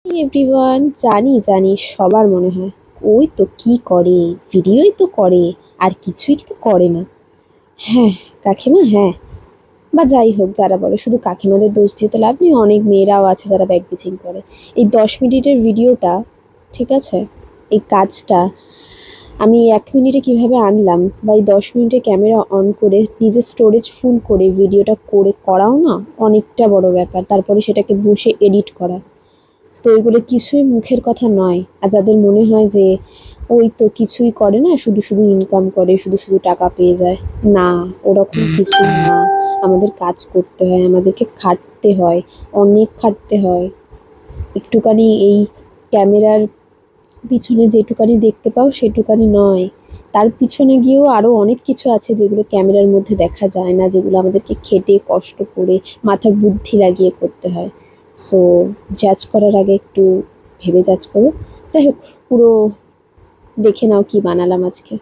Everyone, জানি জানি সবার মনে হয় ওই তো কি করে, ভিডিওই তো করে আর কিছুই তো করে না। হ্যাঁ, কাকিমা, হ্যাঁ, বা যাই হোক, যারা বলে শুধু কাকিমাদের দোষ দিয়ে তো লাভ নেই, অনেক মেয়েরাও আছে যারা ব্যাক বিচিং করে। এই 10 মিনিটের ভিডিওটা, ঠিক আছে, এই কাজটা আমি 1 মিনিটে কিভাবে আনলাম, বা এই 10 মিনিটে ক্যামেরা অন করে নিজের স্টোরেজ ফুল করে ভিডিওটা করাও না অনেকটা বড় ব্যাপার। তারপরে সেটাকে বসে এডিট করা, তো এগুলো কিছুই মুখের কথা নয়। আর যাদের মনে হয় যে ওই তো কিছুই করে না, শুধু শুধু ইনকাম করে, শুধু শুধু টাকা পেয়ে যায়, না, ওরকম কিছুই না। আমাদের কাজ করতে হয়, আমাদেরকে খাটতে হয়, অনেক খাটতে হয়। একটুখানি এই ক্যামেরার পিছনে যেটুকানি দেখতে পাও সেটুকানি নয়, তার পিছনে গিয়েও আরও অনেক কিছু আছে যেগুলো ক্যামেরার মধ্যে দেখা যায় না, যেগুলো আমাদেরকে খেটে কষ্ট করে মাথার বুদ্ধি লাগিয়ে করতে হয়। সো জাজ করার আগে একটু ভেবে জাজ করো। যাই হোক, পুরো দেখে নাও কি বানালাম আজকে।